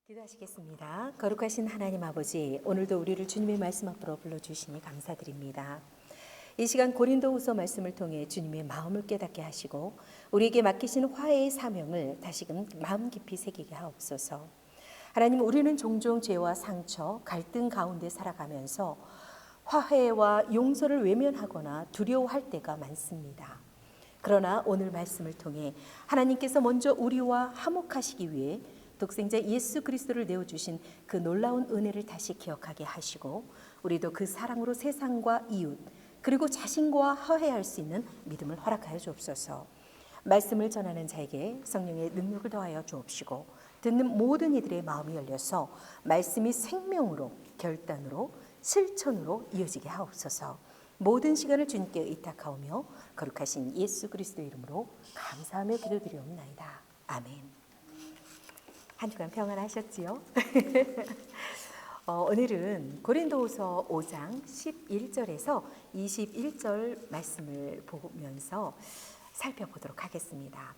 기도하시겠습니다. 거룩하신 하나님 아버지, 오늘도 우리를 주님의 말씀 앞으로 불러주시니 감사드립니다. 이 시간 고린도후서 말씀을 통해 주님의 마음을 깨닫게 하시고 우리에게 맡기신 화해의 사명을 다시금 마음 깊이 새기게 하옵소서. 하나님, 우리는 종종 죄와 상처, 갈등 가운데 살아가면서 화해와 용서를 외면하거나 두려워할 때가 많습니다. 그러나 오늘 말씀을 통해 하나님께서 먼저 우리와 화목하시기 위해 독생자 예수 그리스도를 내어주신 그 놀라운 은혜를 다시 기억하게 하시고 우리도 그 사랑으로 세상과 이웃 그리고 자신과 화해할 수 있는 믿음을 허락하여 주옵소서. 말씀을 전하는 자에게 성령의 능력을 더하여 주옵시고 듣는 모든 이들의 마음이 열려서 말씀이 생명으로 결단으로 실천으로 이어지게 하옵소서. 모든 시간을 주님께 의탁하오며 거룩하신 예수 그리스도의 이름으로 감사하며 기도드리옵나이다. 아멘. 한 주간 평안하셨지요? 오늘은 고린도후서 5장 11절에서 21절 말씀을 보면서 살펴보도록 하겠습니다.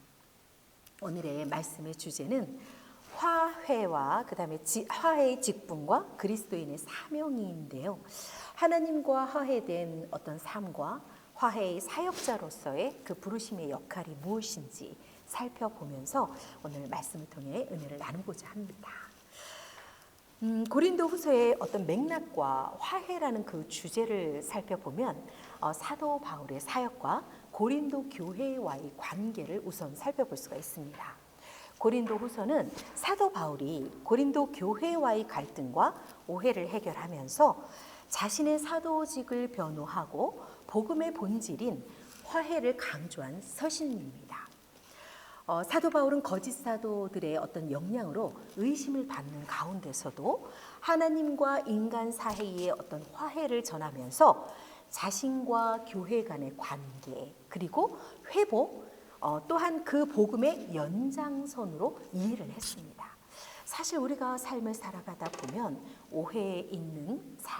오늘의 말씀의 주제는 화해와 그다음에 화해의 직분과 그리스도인의 사명인데요. 하나님과 화해된 어떤 삶과 화해의 사역자로서의 그 부르심의 역할이 무엇인지 살펴보면서 오늘 말씀을 통해 은혜를 나누고자 합니다. 고린도후서의 어떤 맥락과 화해라는 그 주제를 살펴보면 사도 바울의 사역과 고린도 교회와의 관계를 우선 살펴볼 수가 있습니다. 고린도후서는 사도 바울이 고린도 교회와의 갈등과 오해를 해결하면서 자신의 사도직을 변호하고 복음의 본질인 화해를 강조한 서신입니다. 사도 바울은 거짓 사도들의 어떤 영향으로 의심을 받는 가운데서도 하나님과 인간 사이의 어떤 화해를 전하면서 자신과 교회 간의 관계 그리고 회복 또한 그 복음의 연장선으로 이해를 했습니다. 사실 우리가 삶을 살아가다 보면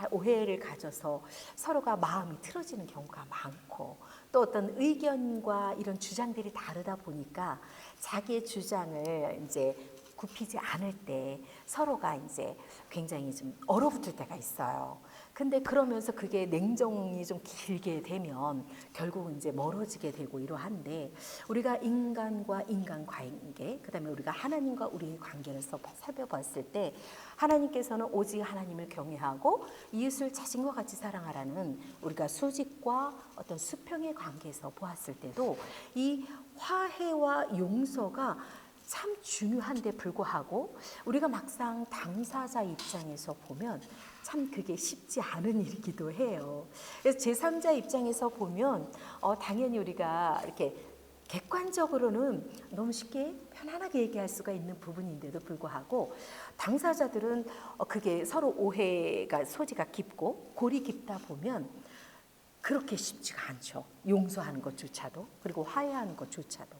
오해를 가져서 서로가 마음이 틀어지는 경우가 많고 또 어떤 의견과 이런 주장들이 다르다 보니까 자기의 주장을 이제 굽히지 않을 때 서로가 이제 굉장히 좀 얼어붙을 때가 있어요. 근데 그러면서 그게 냉정이 좀 길게 되면 결국은 이제 멀어지게 되고 이러한데 우리가 인간과 인간 관계, 그다음에 우리가 하나님과 우리의 관계를 살펴봤을 때 하나님께서는 오직 하나님을 경외하고 이웃을 자신과 같이 사랑하라는 우리가 수직과 어떤 수평의 관계에서 보았을 때도 이 화해와 용서가 참 중요한데 불구하고 우리가 막상 당사자 입장에서 보면 참 그게 쉽지 않은 일이기도 해요. 그래서 제3자 입장에서 보면 당연히 우리가 이렇게 객관적으로는 너무 쉽게 편안하게 얘기할 수가 있는 부분인데도 불구하고 당사자들은 그게 서로 오해가 소지가 깊고 골이 깊다 보면 그렇게 쉽지가 않죠. 용서하는 것조차도 그리고 화해하는 것조차도.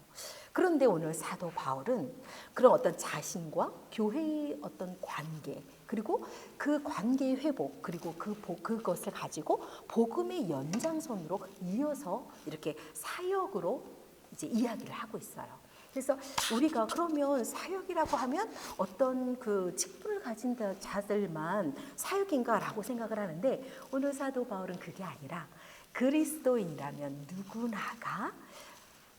그런데 오늘 사도 바울은 그런 어떤 자신과 교회의 어떤 관계 그리고 그 관계의 회복 그리고 그것을 가지고 복음의 연장선으로 이어서 이렇게 사역으로 이제 이야기를 하고 있어요. 그래서 우리가 그러면 사역이라고 하면 어떤 그 직분을 가진 자들만 사역인가라고 생각을 하는데 오늘 사도 바울은 그게 아니라 그리스도인이라면 누구나가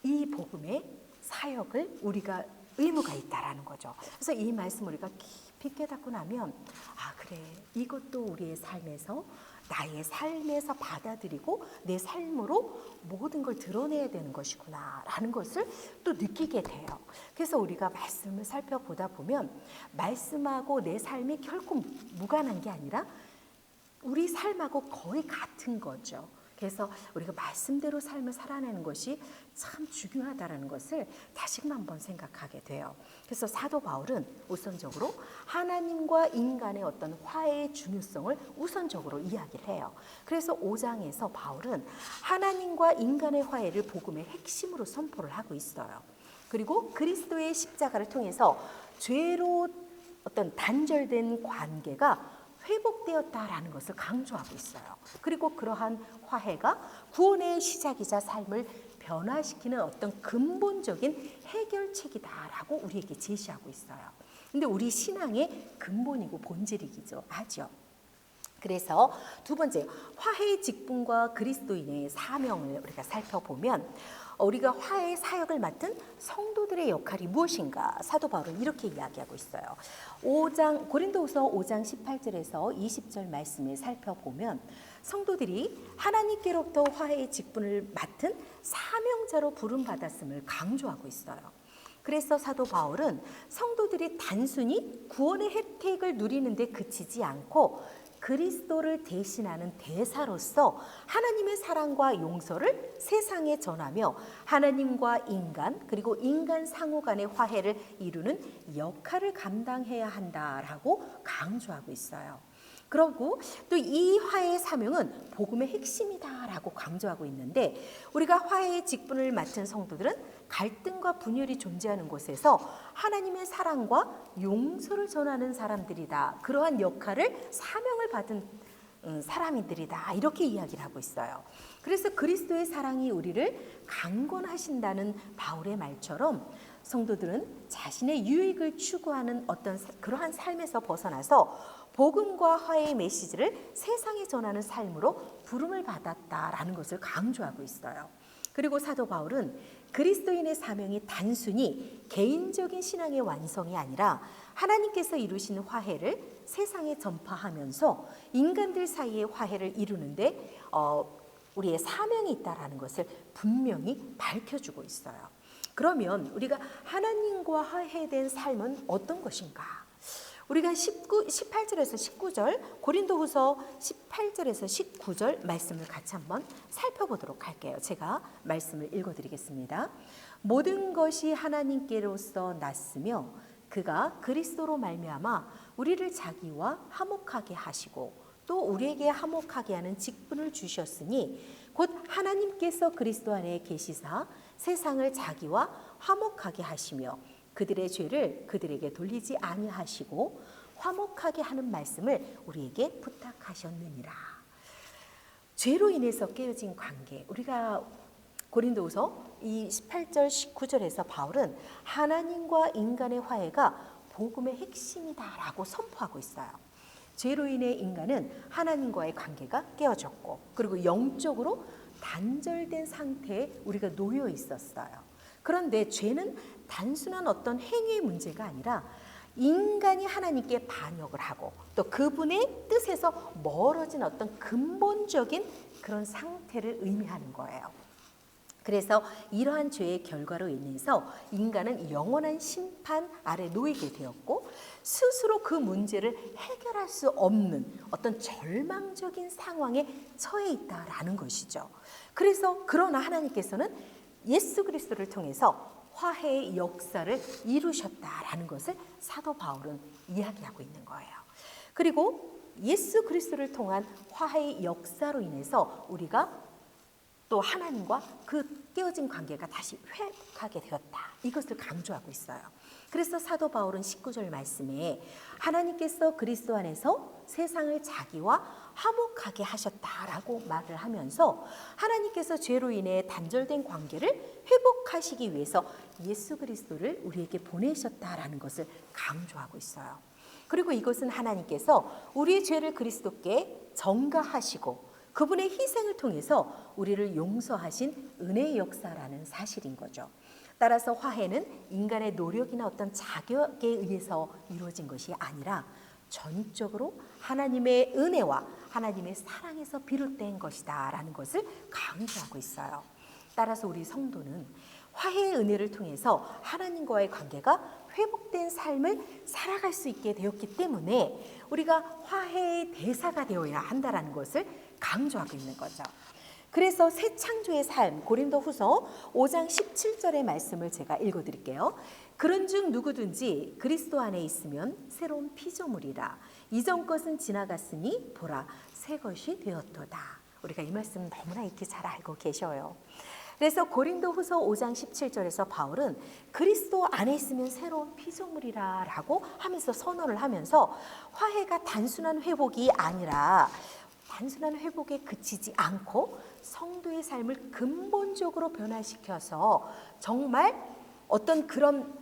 이 복음의 사역을 우리가 의무가 있다라는 거죠. 그래서 이 말씀 우리가 깊이 깨닫고 나면 그래 이것도 우리의 삶에서 나의 삶에서 받아들이고 내 삶으로 모든 걸 드러내야 되는 것이구나 라는 것을 또 느끼게 돼요. 그래서 우리가 말씀을 살펴보다 보면 말씀하고 내 삶이 결코 무관한 게 아니라 우리 삶하고 거의 같은 거죠. 그래서 우리가 말씀대로 삶을 살아내는 것이 참 중요하다는 것을 다시금 한번 생각하게 돼요. 그래서 사도 바울은 우선적으로 하나님과 인간의 어떤 화해의 중요성을 우선적으로 이야기를 해요. 그래서 5장에서 바울은 하나님과 인간의 화해를 복음의 핵심으로 선포를 하고 있어요. 그리고 그리스도의 십자가를 통해서 죄로 어떤 단절된 관계가 회복되었다라는 것을 강조하고 있어요. 그리고 그러한 화해가 구원의 시작이자 삶을 변화시키는 어떤 근본적인 해결책이다라고 우리에게 제시하고 있어요. 근데 우리 신앙의 근본이고 본질이기도 하죠. 그래서 두 번째, 화해의 직분과 그리스도인의 사명을 우리가 살펴보면 우리가 화해의 사역을 맡은 성도들의 역할이 무엇인가 사도 바울은 이렇게 이야기하고 있어요. 고린도후서 5장 18절에서 20절 말씀을 살펴보면 성도들이 하나님께로부터 화해의 직분을 맡은 사명자로 부름받았음을 강조하고 있어요. 그래서 사도 바울은 성도들이 단순히 구원의 혜택을 누리는 데 그치지 않고 그리스도를 대신하는 대사로서 하나님의 사랑과 용서를 세상에 전하며 하나님과 인간 그리고 인간 상호 간의 화해를 이루는 역할을 감당해야 한다라고 강조하고 있어요. 그리고 또 이 화해의 사명은 복음의 핵심이다라고 강조하고 있는데 우리가 화해의 직분을 맡은 성도들은 갈등과 분열이 존재하는 곳에서 하나님의 사랑과 용서를 전하는 사람들이다. 그러한 역할을 사명을 받은 사람들이다. 이렇게 이야기를 하고 있어요. 그래서 그리스도의 사랑이 우리를 강권하신다는 바울의 말처럼 성도들은 자신의 유익을 추구하는 어떤 그러한 삶에서 벗어나서 복음과 화해의 메시지를 세상에 전하는 삶으로 부름을 받았다라는 것을 강조하고 있어요. 그리고 사도 바울은 그리스도인의 사명이 단순히 개인적인 신앙의 완성이 아니라 하나님께서 이루신 화해를 세상에 전파하면서 인간들 사이의 화해를 이루는데 우리의 사명이 있다라는 것을 분명히 밝혀주고 있어요. 그러면 우리가 하나님과 화해된 삶은 어떤 것인가? 우리가 18절에서 19절 고린도후서 18절에서 19절 말씀을 같이 한번 살펴보도록 할게요. 제가 말씀을 읽어드리겠습니다. 모든 것이 하나님께로서 났으며 그가 그리스도로 말미암아 우리를 자기와 화목하게 하시고 또 우리에게 화목하게 하는 직분을 주셨으니 곧 하나님께서 그리스도 안에 계시사 세상을 자기와 화목하게 하시며 그들의 죄를 그들에게 돌리지 아니하시고 화목하게 하는 말씀을 우리에게 부탁하셨느니라. 죄로 인해서 깨어진 관계, 우리가 고린도후서 이 18절 19절에서 바울은 하나님과 인간의 화해가 복음의 핵심이다라고 선포하고 있어요. 죄로 인해 인간은 하나님과의 관계가 깨어졌고 그리고 영적으로 단절된 상태에 우리가 놓여 있었어요. 그런데 죄는 단순한 어떤 행위의 문제가 아니라 인간이 하나님께 반역을 하고 또 그분의 뜻에서 멀어진 어떤 근본적인 그런 상태를 의미하는 거예요. 그래서 이러한 죄의 결과로 인해서 인간은 영원한 심판 아래 놓이게 되었고 스스로 그 문제를 해결할 수 없는 어떤 절망적인 상황에 처해 있다라는 것이죠. 그래서 그러나 하나님께서는 예수 그리스도를 통해서 화해의 역사를 이루셨다라는 것을 사도 바울은 이야기하고 있는 거예요. 그리고 예수 그리스도를 통한 화해의 역사로 인해서 우리가 또 하나님과 그 깨어진 관계가 다시 회복하게 되었다. 이것을 강조하고 있어요. 그래서 사도 바울은 19절 말씀에 하나님께서 그리스도 안에서 세상을 자기와 화목하게 하셨다라고 말을 하면서 하나님께서 죄로 인해 단절된 관계를 회복하시기 위해서 예수 그리스도를 우리에게 보내셨다라는 것을 강조하고 있어요. 그리고 이것은 하나님께서 우리의 죄를 그리스도께 전가하시고 그분의 희생을 통해서 우리를 용서하신 은혜의 역사라는 사실인 거죠. 따라서 화해는 인간의 노력이나 어떤 자격에 의해서 이루어진 것이 아니라 전적으로 하나님의 은혜와 하나님의 사랑에서 비롯된 것이다라는 것을 강조하고 있어요. 따라서 우리 성도는 화해의 은혜를 통해서 하나님과의 관계가 회복된 삶을 살아갈 수 있게 되었기 때문에 우리가 화해의 대사가 되어야 한다는 것을 강조하고 있는 거죠. 그래서 새 창조의 삶 고린도후서 5장 17절의 말씀을 제가 읽어드릴게요. 그런즉 누구든지 그리스도 안에 있으면 새로운 피조물이라 이전 것은 지나갔으니 보라 새 것이 되었도다. 우리가 이 말씀 너무나 익히 잘 알고 계셔요. 그래서 고린도후서 5장 17절에서 바울은 그리스도 안에 있으면 새로운 피조물이라고 하면서 선언을 하면서 화해가 단순한 회복이 아니라 단순한 회복에 그치지 않고 성도의 삶을 근본적으로 변화시켜서 정말 어떤 그런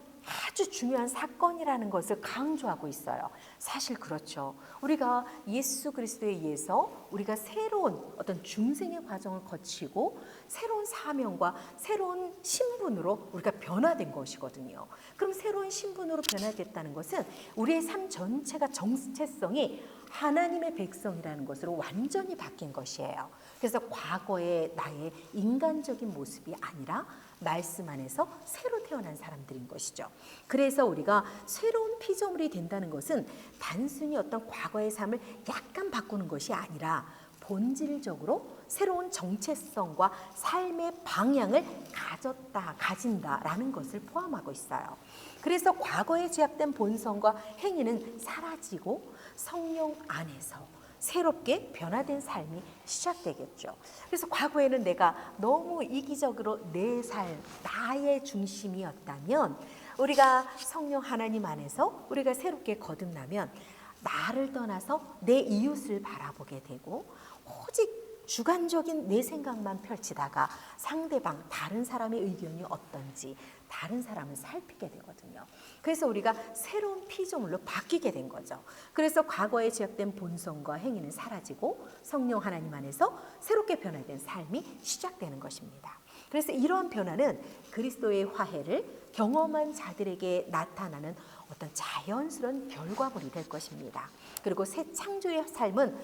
아주 중요한 사건이라는 것을 강조하고 있어요. 사실 그렇죠. 우리가 예수 그리스도에 의해서 우리가 새로운 어떤 중생의 과정을 거치고 새로운 사명과 새로운 신분으로 우리가 변화된 것이거든요. 그럼 새로운 신분으로 변화됐다는 것은 우리의 삶 전체가 정체성이 하나님의 백성이라는 것으로 완전히 바뀐 것이에요. 그래서 과거의 나의 인간적인 모습이 아니라 말씀 안에서 새로 태어난 사람들인 것이죠. 그래서 우리가 새로운 피조물이 된다는 것은 단순히 어떤 과거의 삶을 약간 바꾸는 것이 아니라 본질적으로 새로운 정체성과 삶의 방향을 가진다라는 것을 포함하고 있어요. 그래서 과거에 제약된 본성과 행위는 사라지고 성령 안에서 새롭게 변화된 삶이 시작되겠죠. 그래서 과거에는 내가 너무 이기적으로 내 삶, 나의 중심이었다면 우리가 성령 하나님 안에서 우리가 새롭게 거듭나면 나를 떠나서 내 이웃을 바라보게 되고 오직 주관적인 내 생각만 펼치다가 상대방 다른 사람의 의견이 어떤지 다른 사람을 살피게 되거든요. 그래서 우리가 새로운 피조물로 바뀌게 된 거죠. 그래서 과거에 제약된 본성과 행위는 사라지고 성령 하나님 안에서 새롭게 변화된 삶이 시작되는 것입니다. 그래서 이러한 변화는 그리스도의 화해를 경험한 자들에게 나타나는 어떤 자연스러운 결과물이 될 것입니다. 그리고 새 창조의 삶은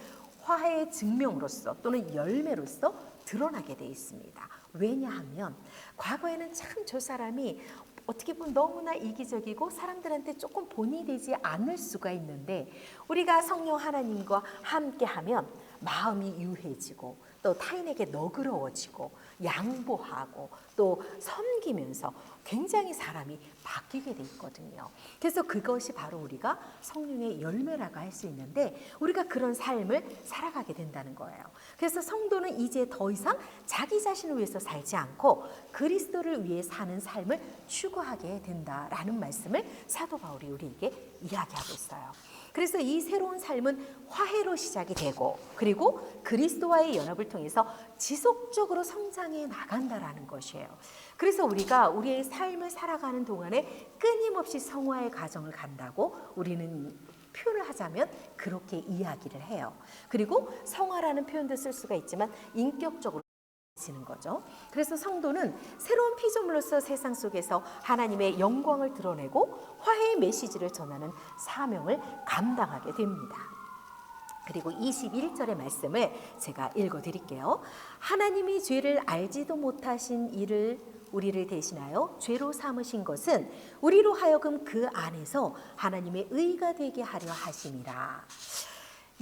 화해의 증명으로서 또는 열매로서 드러나게 돼 있습니다. 왜냐하면 과거에는 참 저 사람이 어떻게 보면 너무나 이기적이고 사람들한테 조금 본이 되지 않을 수가 있는데 우리가 성령 하나님과 함께하면 마음이 유해지고 또 타인에게 너그러워지고 양보하고 또 섬기면서 굉장히 사람이 바뀌게 돼 있거든요. 그래서 그것이 바로 우리가 성령의 열매라고 할 수 있는데 우리가 그런 삶을 살아가게 된다는 거예요. 그래서 성도는 이제 더 이상 자기 자신을 위해서 살지 않고 그리스도를 위해 사는 삶을 추구하게 된다라는 말씀을 사도 바울이 우리에게 이야기하고 있어요. 그래서 이 새로운 삶은 화해로 시작이 되고 그리고 그리스도와의 연합을 통해서 지속적으로 성장해 나간다라는 것이에요. 그래서 우리가 우리의 삶을 살아가는 동안에 끊임없이 성화의 과정을 간다고 우리는 표현을 하자면 그렇게 이야기를 해요. 그리고 성화라는 표현도 쓸 수가 있지만 인격적으로 지는 거죠. 그래서 성도는 새로운 피조물로서 세상 속에서 하나님의 영광을 드러내고 화해의 메시지를 전하는 사명을 감당하게 됩니다. 그리고 21절의 말씀을 제가 읽어드릴게요. 하나님이 죄를 알지도 못하신 이를 우리를 대신하여 죄로 삼으신 것은 우리로 하여금 그 안에서 하나님의 의가 되게 하려 하심이라.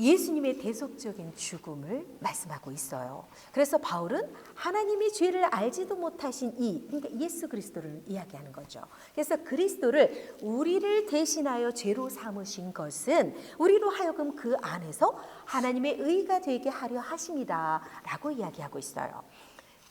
예수님의 대속적인 죽음을 말씀하고 있어요. 그래서 바울은 하나님이 죄를 알지도 못하신 그러니까 예수 그리스도를 이야기하는 거죠. 그래서 그리스도를 우리를 대신하여 죄로 삼으신 것은 우리로 하여금 그 안에서 하나님의 의가 되게 하려 하심이다 라고 이야기하고 있어요.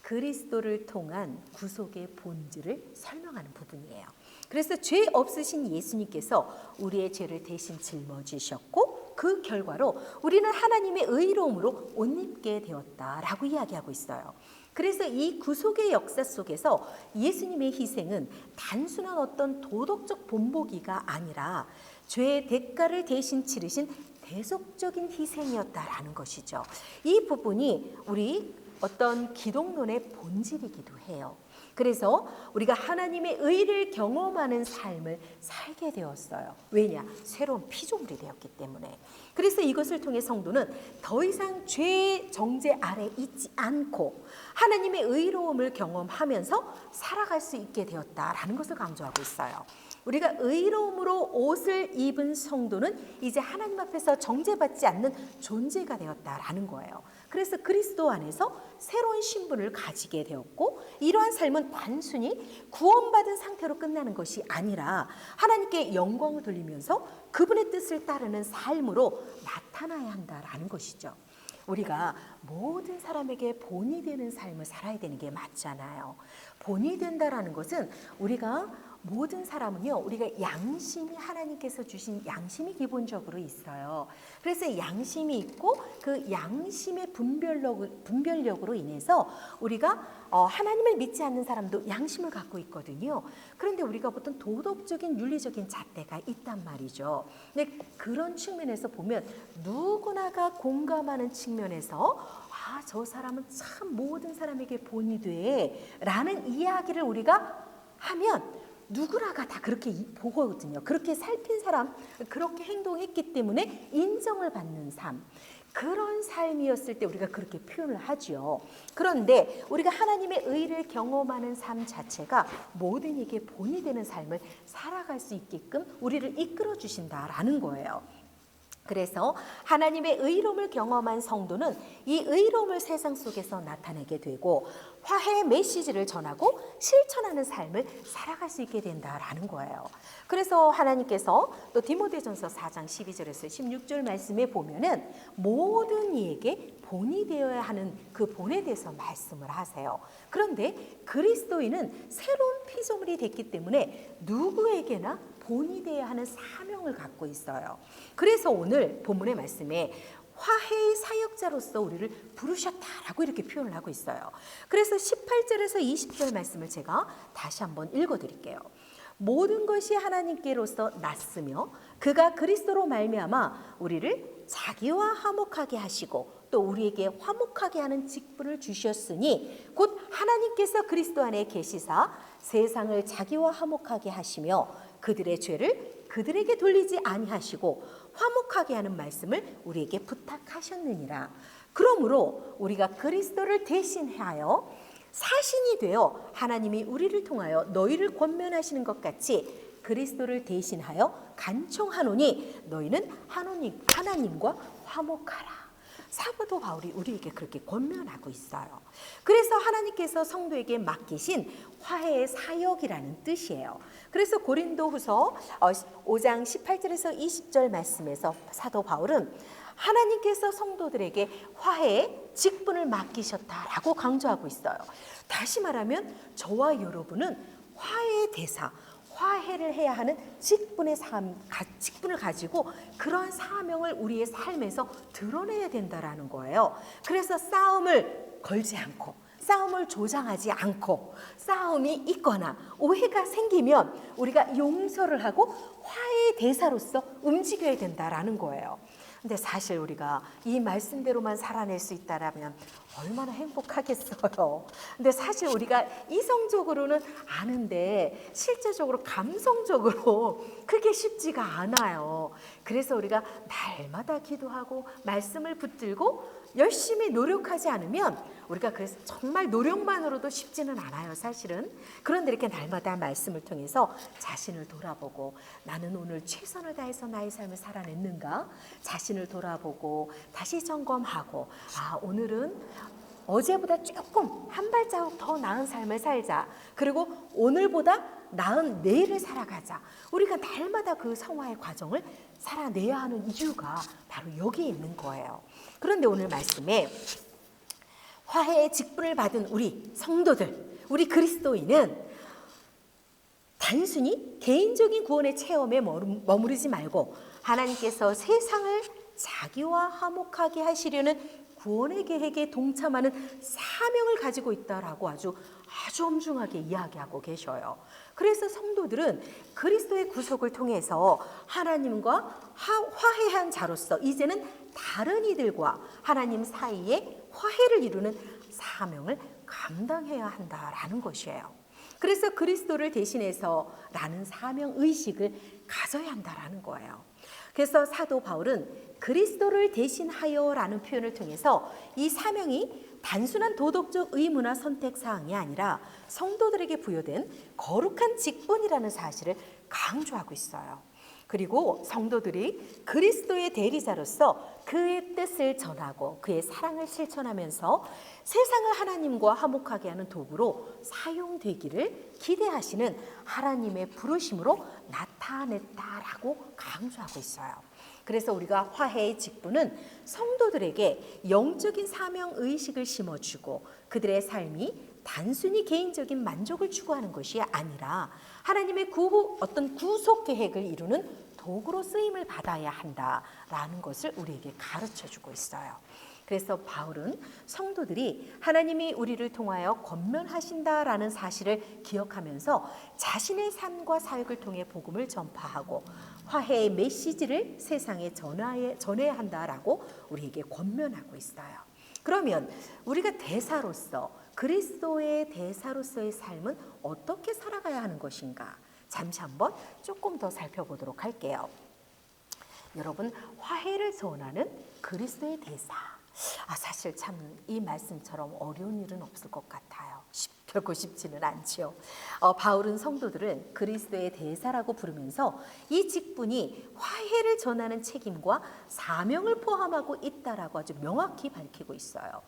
그리스도를 통한 구속의 본질을 설명하는 부분이에요. 그래서 죄 없으신 예수님께서 우리의 죄를 대신 짊어지셨고 그 결과로 우리는 하나님의 의로움으로 옷 입게 되었다라고 이야기하고 있어요. 그래서 이 구속의 역사 속에서 예수님의 희생은 단순한 어떤 도덕적 본보기가 아니라 죄의 대가를 대신 치르신 대속적인 희생이었다라는 것이죠. 이 부분이 우리 어떤 기독론의 본질이기도 해요. 그래서 우리가 하나님의 의를 경험하는 삶을 살게 되었어요. 왜냐? 새로운 피조물이 되었기 때문에. 그래서 이것을 통해 성도는 더 이상 죄의 정죄 아래 있지 않고 하나님의 의로움을 경험하면서 살아갈 수 있게 되었다라는 것을 강조하고 있어요. 우리가 의로움으로 옷을 입은 성도는 이제 하나님 앞에서 정죄받지 않는 존재가 되었다라는 거예요. 그래서 그리스도 안에서 새로운 신분을 가지게 되었고 이러한 삶은 단순히 구원받은 상태로 끝나는 것이 아니라 하나님께 영광을 돌리면서 그분의 뜻을 따르는 삶으로 나타나야 한다라는 것이죠. 우리가 모든 사람에게 본이 되는 삶을 살아야 되는 게 맞잖아요. 본이 된다라는 것은 우리가 모든 사람은요, 우리가 양심이 하나님께서 주신 양심이 기본적으로 있어요. 그래서 양심이 있고 그 양심의 분별력으로 인해서 우리가 하나님을 믿지 않는 사람도 양심을 갖고 있거든요. 그런데 우리가 보통 도덕적인 윤리적인 잣대가 있단 말이죠. 근데 그런 측면에서 보면 누구나가 공감하는 측면에서 저 사람은 참 모든 사람에게 본이 돼 라는 이야기를 우리가 하면 누구나가 다 그렇게 보거든요. 그렇게 살핀 사람, 그렇게 행동했기 때문에 인정을 받는 삶, 그런 삶이었을 때 우리가 그렇게 표현을 하죠. 그런데 우리가 하나님의 의를 경험하는 삶 자체가 모든 이에게 본이 되는 삶을 살아갈 수 있게끔 우리를 이끌어 주신다라는 거예요. 그래서 하나님의 의로움을 경험한 성도는 이 의로움을 세상 속에서 나타내게 되고 화해의 메시지를 전하고 실천하는 삶을 살아갈 수 있게 된다라는 거예요. 그래서 하나님께서 또 디모데전서 4장 12절에서 16절 말씀에 보면은 모든 이에게 본이 되어야 하는 그 본에 대해서 말씀을 하세요. 그런데 그리스도인은 새로운 피조물이 됐기 때문에 누구에게나 본이 되어야 하는 사명을 갖고 있어요. 그래서 오늘 본문의 말씀에 화해의 사역자로서 우리를 부르셨다라고 이렇게 표현을 하고 있어요. 그래서 18절에서 20절 말씀을 제가 다시 한번 읽어드릴게요. 모든 것이 하나님께로서 났으며 그가 그리스도로 말미암아 우리를 자기와 화목하게 하시고 또 우리에게 화목하게 하는 직분을 주셨으니 곧 하나님께서 그리스도 안에 계시사 세상을 자기와 화목하게 하시며 그들의 죄를 그들에게 돌리지 아니하시고 화목하게 하는 말씀을 우리에게 부탁하셨느니라. 그러므로 우리가 그리스도를 대신하여 사신이 되어 하나님이 우리를 통하여 너희를 권면하시는 것 같이 그리스도를 대신하여 간청하노니 너희는 하나님과 화목하라. 사도 바울이 우리에게 그렇게 권면하고 있어요. 그래서 하나님께서 성도에게 맡기신 화해의 사역이라는 뜻이에요. 그래서 고린도후서 5장 18절에서 20절 말씀에서 사도 바울은 하나님께서 성도들에게 화해의 직분을 맡기셨다라고 강조하고 있어요. 다시 말하면 저와 여러분은 화해의 대사, 화해를 해야 하는 직분을 가지고 그러한 사명을 우리의 삶에서 드러내야 된다라는 거예요. 그래서 싸움을 걸지 않고 싸움을 조장하지 않고 싸움이 있거나 오해가 생기면 우리가 용서를 하고 화해의 대사로서 움직여야 된다라는 거예요. 근데 사실 우리가 이 말씀대로만 살아낼 수 있다라면 얼마나 행복하겠어요. 근데 사실 우리가 이성적으로는 아는데 실제적으로 감성적으로 그게 쉽지가 않아요. 그래서 우리가 날마다 기도하고 말씀을 붙들고 열심히 노력하지 않으면 우리가 그래서 정말 노력만으로도 쉽지는 않아요, 사실은. 그런데 이렇게 날마다 말씀을 통해서 자신을 돌아보고 나는 오늘 최선을 다해서 나의 삶을 살아냈는가? 자신을 돌아보고 다시 점검하고 오늘은 어제보다 조금 한 발자국 더 나은 삶을 살자. 그리고 오늘보다 나은 내일을 살아가자. 우리가 날마다 그 성화의 과정을 살아내야 하는 이유가 바로 여기에 있는 거예요. 그런데 오늘 말씀에 화해의 직분을 받은 우리 성도들, 우리 그리스도인은 단순히 개인적인 구원의 체험에 머무르지 말고 하나님께서 세상을 자기와 화목하게 하시려는 구원의 계획에 동참하는 사명을 가지고 있다라고 아주 엄중하게 이야기하고 계셔요. 그래서 성도들은 그리스도의 구속을 통해서 하나님과 화해한 자로서 이제는 다른 이들과 하나님 사이에 화해를 이루는 사명을 감당해야 한다라는 것이에요. 그래서 그리스도를 대신해서 라는 사명 의식을 가져야 한다라는 거예요. 그래서 사도 바울은 그리스도를 대신하여라는 표현을 통해서 이 사명이 단순한 도덕적 의무나 선택 사항이 아니라 성도들에게 부여된 거룩한 직분이라는 사실을 강조하고 있어요. 그리고 성도들이 그리스도의 대리자로서 그의 뜻을 전하고 그의 사랑을 실천하면서 세상을 하나님과 화목하게 하는 도구로 사용되기를 기대하시는 하나님의 부르심으로 나타냈다라고 강조하고 있어요. 그래서 우리가 화해의 직분은 성도들에게 영적인 사명 의식을 심어주고 그들의 삶이 단순히 개인적인 만족을 추구하는 것이 아니라 하나님의 어떤 구속 계획을 이루는 도구로 쓰임을 받아야 한다라는 것을 우리에게 가르쳐주고 있어요. 그래서 바울은 성도들이 하나님이 우리를 통하여 권면하신다라는 사실을 기억하면서 자신의 삶과 사역을 통해 복음을 전파하고 화해의 메시지를 세상에 전해야 한다라고 우리에게 권면하고 있어요. 그러면 우리가 대사로서, 그리스도의 대사로서의 삶은 어떻게 살아가야 하는 것인가? 잠시 한번 조금 더 살펴보도록 할게요. 여러분, 화해를 전하는 그리스도의 대사. 사실 참 이 말씀처럼 어려운 일은 없을 것 같아요. 결코 쉽지는 않죠. 바울은 성도들은 그리스도의 대사라고 부르면서 이 직분이 화해를 전하는 책임과 사명을 포함하고 있다라고 아주 명확히 밝히고 있어요.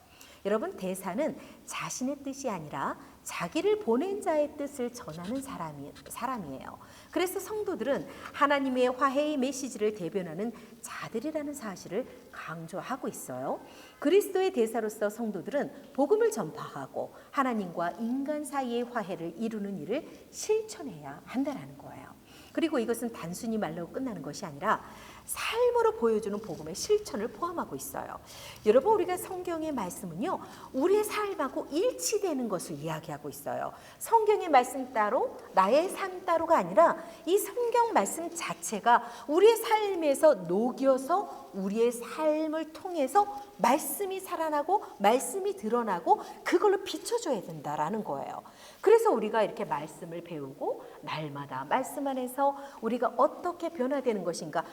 여러분, 대사는 자신의 뜻이 아니라 자기를 보낸 자의 뜻을 전하는 사람이에요. 그래서 성도들은 하나님의 화해의 메시지를 대변하는 자들이라는 사실을 강조하고 있어요. 그리스도의 대사로서 성도들은 복음을 전파하고 하나님과 인간 사이의 화해를 이루는 일을 실천해야 한다는 거예요. 그리고 이것은 단순히 말로 끝나는 것이 아니라 삶으로 보여주는 복음의 실천을 포함하고 있어요. 여러분, 우리가 성경의 말씀은요, 우리의 삶하고 일치되는 것을 이야기하고 있어요. 성경의 말씀 따로, 나의 삶 따로가 아니라 이 성경 말씀 자체가 우리의 삶에서 녹여서 우리의 삶을 통해서 말씀이 살아나고 말씀이 드러나고 그걸로 비춰줘야 된다라는 거예요. 그래서 우리가 이렇게 말씀을 배우고 날마다 말씀 안에서 우리가 어떻게 변화되는 것인가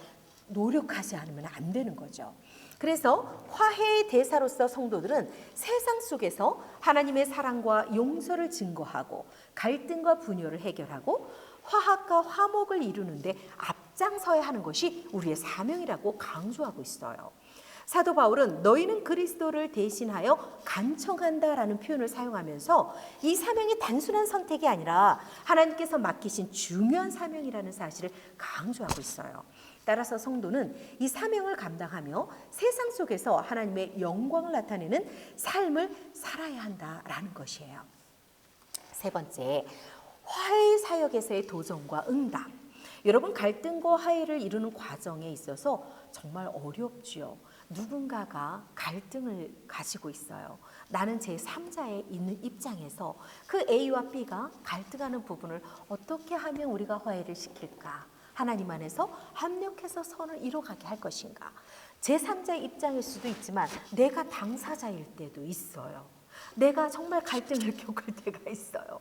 노력하지 않으면 안 되는 거죠. 그래서 화해의 대사로서 성도들은 세상 속에서 하나님의 사랑과 용서를 증거하고 갈등과 분열을 해결하고 화합과 화목을 이루는데 앞장서야 하는 것이 우리의 사명이라고 강조하고 있어요. 사도 바울은 너희는 그리스도를 대신하여 간청한다라는 표현을 사용하면서 이 사명이 단순한 선택이 아니라 하나님께서 맡기신 중요한 사명이라는 사실을 강조하고 있어요. 따라서 성도는 이 사명을 감당하며 세상 속에서 하나님의 영광을 나타내는 삶을 살아야 한다라는 것이에요. 세 번째, 화해 사역에서의 도전과 응답. 여러분, 갈등과 화해를 이루는 과정에 있어서 정말 어렵지요. 누군가가 갈등을 가지고 있어요. 나는 제3자에 있는 입장에서 그 A와 B가 갈등하는 부분을 어떻게 하면 우리가 화해를 시킬까? 하나님 안에서 합력해서 선을 이뤄가게 할 것인가? 제3자의 입장일 수도 있지만 내가 당사자일 때도 있어요. 내가 정말 갈등을 겪을 때가 있어요.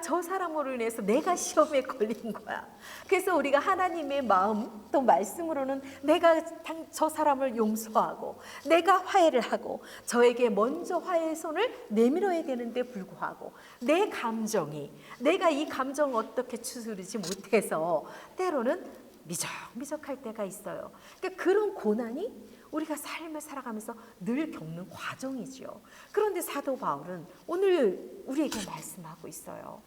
저 사람으로 인해서 내가 시험에 걸린 거야. 그래서 우리가 하나님의 마음 또 말씀으로는 내가 저 사람을 용서하고 내가 화해를 하고 저에게 먼저 화해의 손을 내밀어야 되는데 불구하고 내 감정이 내가 이 감정을 어떻게 추스르지 못해서 때로는 미적미적할 때가 있어요. 그러니까 그런 고난이 우리가 삶을 살아가면서 늘 겪는 과정이죠. 그런데 사도 바울은 오늘 우리에게 말씀하고 있어요.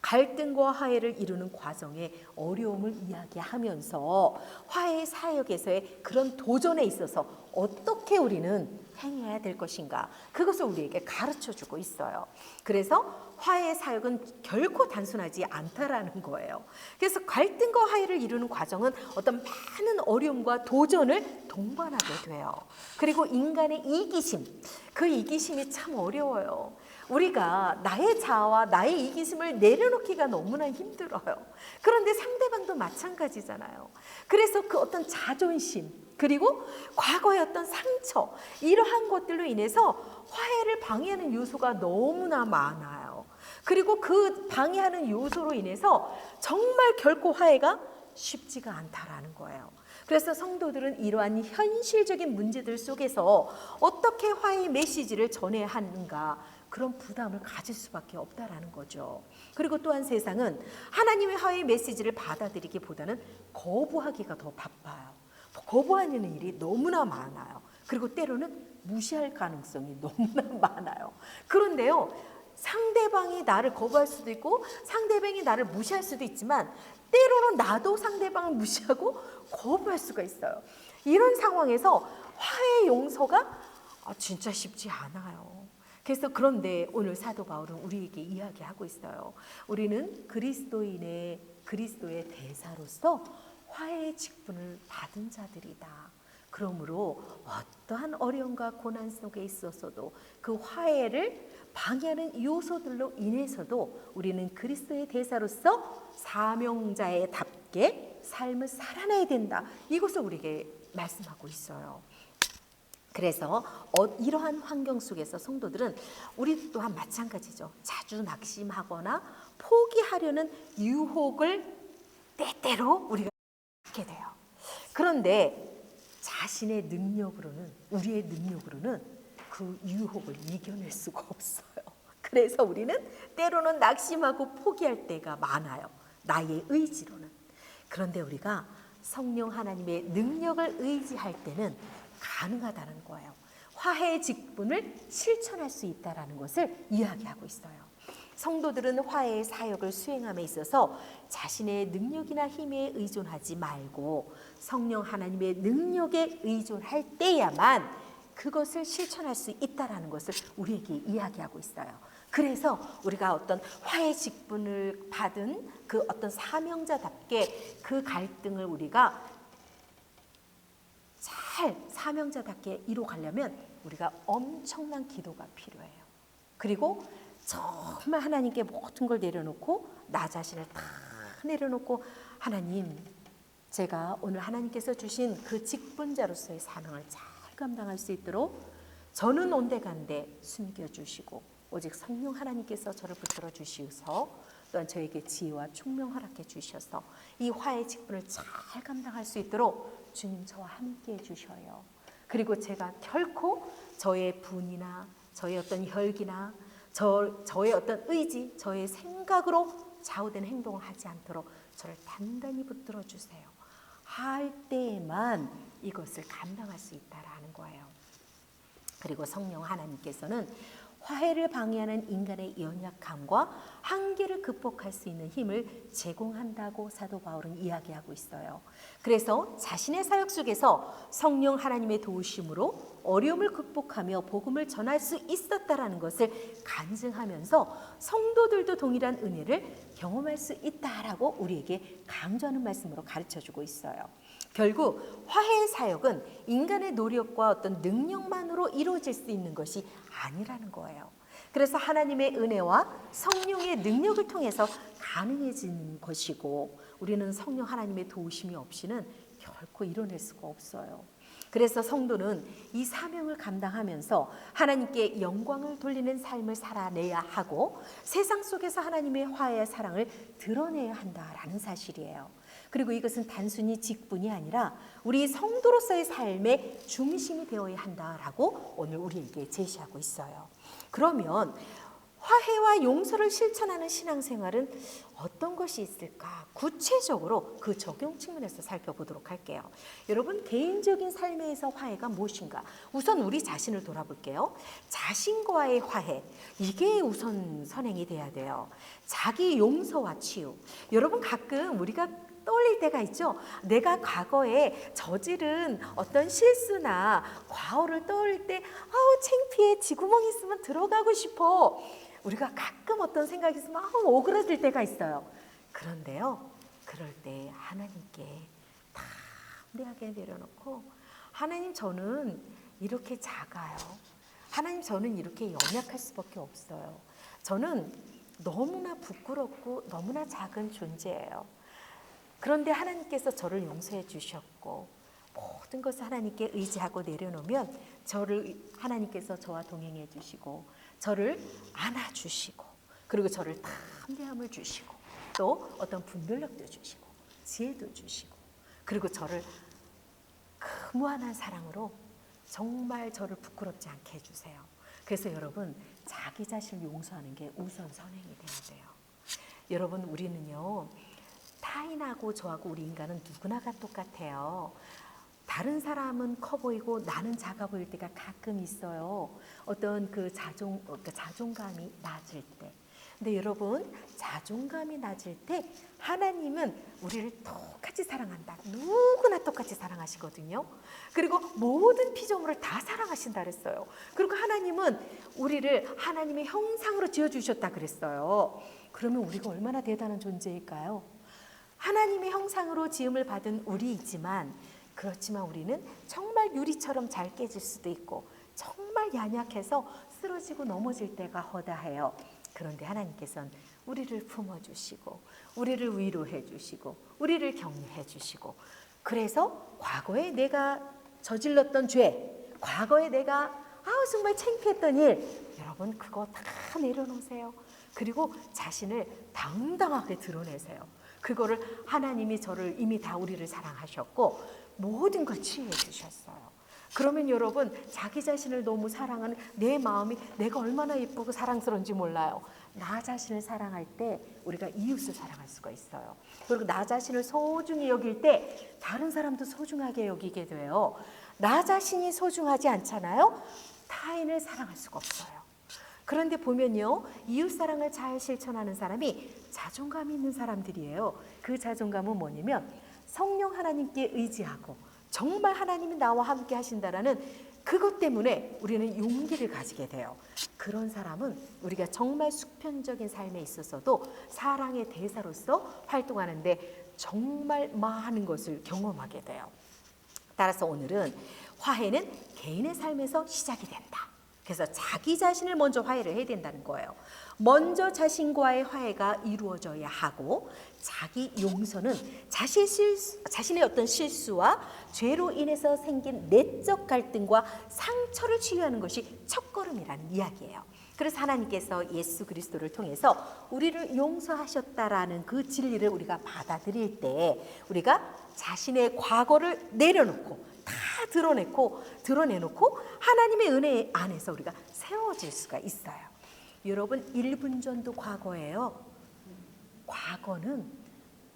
갈등과 화해를 이루는 과정의 어려움을 이야기하면서 화해 사역에서의 그런 도전에 있어서 어떻게 우리는 행해야 될 것인가, 그것을 우리에게 가르쳐주고 있어요. 그래서 화해 사역은 결코 단순하지 않다라는 거예요. 그래서 갈등과 화해를 이루는 과정은 어떤 많은 어려움과 도전을 동반하게 돼요. 그리고 인간의 이기심, 그 이기심이 참 어려워요. 우리가 나의 자아와 나의 이기심을 내려놓기가 너무나 힘들어요. 그런데 상대방도 마찬가지잖아요. 그래서 그 어떤 자존심, 그리고 과거의 어떤 상처, 이러한 것들로 인해서 화해를 방해하는 요소가 너무나 많아요. 그리고 그 방해하는 요소로 인해서 정말 결코 화해가 쉽지가 않다라는 거예요. 그래서 성도들은 이러한 현실적인 문제들 속에서 어떻게 화해의 메시지를 전해야 하는가, 그런 부담을 가질 수밖에 없다라는 거죠. 그리고 또한 세상은 하나님의 화해의 메시지를 받아들이기보다는 거부하기가 더 바빠요. 거부하는 일이 너무나 많아요. 그리고 때로는 무시할 가능성이 너무나 많아요. 그런데요, 상대방이 나를 거부할 수도 있고 상대방이 나를 무시할 수도 있지만 때로는 나도 상대방을 무시하고 거부할 수가 있어요. 이런 상황에서 화해 용서가 진짜 쉽지 않아요. 그래서 그런데 오늘 사도 바울은 우리에게 이야기하고 있어요. 우리는 그리스도의 대사로서 화해의 직분을 받은 자들이다. 그러므로 어떠한 어려움과 고난 속에 있어서도 그 화해를 방해하는 요소들로 인해서도 우리는 그리스도의 대사로서 사명자의답게 삶을 살아내야 된다. 이것을 우리에게 말씀하고 있어요. 그래서 이러한 환경 속에서 성도들은 우리 또한 마찬가지죠. 자주 낙심하거나 포기하려는 유혹을 때때로 우리가 받게 돼요. 그런데 자신의 능력으로는, 우리의 능력으로는 그 유혹을 이겨낼 수가 없어요. 그래서 우리는 때로는 낙심하고 포기할 때가 많아요. 나의 의지로는. 그런데 우리가 성령 하나님의 능력을 의지할 때는 가능하다는 거예요. 화해의 직분을 실천할 수 있다는 것을 이야기하고 있어요. 성도들은 화해의 사역을 수행함에 있어서 자신의 능력이나 힘에 의존하지 말고 성령 하나님의 능력에 의존할 때야만 그것을 실천할 수 있다는 것을 우리에게 이야기하고 있어요. 그래서 우리가 어떤 화해 직분을 받은 그 어떤 사명자답게 그 갈등을 우리가 잘 사명자답게 이루어가려면 우리가 엄청난 기도가 필요해요. 그리고 정말 하나님께 모든 걸 내려놓고 나 자신을 다 내려놓고 하나님, 제가 오늘 하나님께서 주신 그 직분자로서의 사명을 잘 감당할 수 있도록 저는 온데간데 숨겨주시고 오직 성령 하나님께서 저를 붙들어 주시어서 또한 저에게 지혜와 총명 허락해 주셔서 이 화해 직분을 잘 감당할 수 있도록 주님 저와 함께 해주셔요. 그리고 제가 결코 저의 분이나 저의 어떤 혈기나 저의 어떤 의지, 저의 생각으로 좌우된 행동을 하지 않도록 저를 단단히 붙들어 주세요. 할 때에만 이것을 감당할 수 있다라는 거예요. 그리고 성령 하나님께서는 화해를 방해하는 인간의 연약함과 한계를 극복할 수 있는 힘을 제공한다고 사도 바울은 이야기하고 있어요. 그래서 자신의 사역 속에서 성령 하나님의 도우심으로 어려움을 극복하며 복음을 전할 수 있었다라는 것을 간증하면서 성도들도 동일한 은혜를 경험할 수 있다라고 우리에게 강조하는 말씀으로 가르쳐주고 있어요. 결국 화해의 사역은 인간의 노력과 어떤 능력만으로 이루어질 수 있는 것이 아니라는 거예요. 그래서 하나님의 은혜와 성령의 능력을 통해서 가능해지는 것이고 우리는 성령 하나님의 도우심이 없이는 결코 이뤄낼 수가 없어요. 그래서 성도는 이 사명을 감당하면서 하나님께 영광을 돌리는 삶을 살아내야 하고 세상 속에서 하나님의 화해의 사랑을 드러내야 한다라는 사실이에요. 그리고 이것은 단순히 직분이 아니라 우리 성도로서의 삶의 중심이 되어야 한다라고 오늘 우리에게 제시하고 있어요. 그러면 화해와 용서를 실천하는 신앙생활은 어떤 것이 있을까? 구체적으로 그 적용 측면에서 살펴보도록 할게요. 여러분, 개인적인 삶에서 화해가 무엇인가? 우선 우리 자신을 돌아볼게요. 자신과의 화해, 이게 우선 선행이 돼야 돼요. 자기 용서와 치유. 여러분, 가끔 우리가 떠올릴 때가 있죠. 내가 과거에 저지른 어떤 실수나 과오를 떠올릴 때 창피해, 쥐구멍 있으면 들어가고 싶어. 우리가 가끔 어떤 생각이 있으면 오그라들 때가 있어요. 그런데요, 그럴 때 하나님께 담대하게 내려놓고 하나님, 저는 이렇게 작아요. 하나님, 저는 이렇게 연약할 수밖에 없어요. 저는 너무나 부끄럽고 너무나 작은 존재예요. 그런데 하나님께서 저를 용서해 주셨고 모든 것을 하나님께 의지하고 내려놓으면 하나님께서 저와 동행해 주시고 저를 안아주시고 그리고 저를 담대함을 주시고 또 어떤 분별력도 주시고 지혜도 주시고 그리고 저를 그 무한한 사랑으로 정말 저를 부끄럽지 않게 해주세요. 그래서 여러분, 자기 자신을 용서하는 게 우선 선행이 돼야 돼요. 여러분, 우리는요, 타인하고 저하고 우리 인간은 누구나가 똑같아요. 다른 사람은 커 보이고 나는 작아 보일 때가 가끔 있어요. 어떤 그 자존감이 낮을 때, 근데 여러분, 자존감이 낮을 때 하나님은 우리를 똑같이 사랑한다. 누구나 똑같이 사랑하시거든요. 그리고 모든 피조물을 다 사랑하신다 그랬어요. 그리고 하나님은 우리를 하나님의 형상으로 지어주셨다 그랬어요. 그러면 우리가 얼마나 대단한 존재일까요? 하나님의 형상으로 지음을 받은 우리이지만, 그렇지만 우리는 정말 유리처럼 잘 깨질 수도 있고 정말 연약해서 쓰러지고 넘어질 때가 허다해요. 그런데 하나님께서는 우리를 품어주시고 우리를 위로해 주시고 우리를 격려해 주시고, 그래서 과거에 내가 저질렀던 죄, 과거에 내가 정말 창피했던 일, 여러분 그거 다 내려놓으세요. 그리고 자신을 당당하게 드러내세요. 그거를 하나님이 저를 이미 다 우리를 사랑하셨고 모든 걸 치유해 주셨어요. 그러면 여러분, 자기 자신을 너무 사랑하는 내 마음이 내가 얼마나 예쁘고 사랑스러운지 몰라요. 나 자신을 사랑할 때 우리가 이웃을 사랑할 수가 있어요. 그리고 나 자신을 소중히 여길 때 다른 사람도 소중하게 여기게 돼요. 나 자신이 소중하지 않잖아요. 타인을 사랑할 수가 없어요. 그런데 보면요, 이웃사랑을 잘 실천하는 사람이 자존감이 있는 사람들이에요. 그 자존감은 뭐냐면 성령 하나님께 의지하고 정말 하나님이 나와 함께 하신다라는 그것 때문에 우리는 용기를 가지게 돼요. 그런 사람은 우리가 정말 수평적인 삶에 있어서도 사랑의 대사로서 활동하는데 정말 많은 것을 경험하게 돼요. 따라서 오늘은 화해는 개인의 삶에서 시작이 된다. 그래서 자기 자신을 먼저 화해를 해야 된다는 거예요. 먼저 자신과의 화해가 이루어져야 하고, 자기 용서는 자신의 어떤 실수와 죄로 인해서 생긴 내적 갈등과 상처를 치유하는 것이 첫걸음이라는 이야기예요. 그래서 하나님께서 예수 그리스도를 통해서 우리를 용서하셨다라는 그 진리를 우리가 받아들일 때 우리가 자신의 과거를 내려놓고 다 드러내놓고 하나님의 은혜 안에서 우리가 세워질 수가 있어요. 여러분, 1분 전도 과거예요. 과거는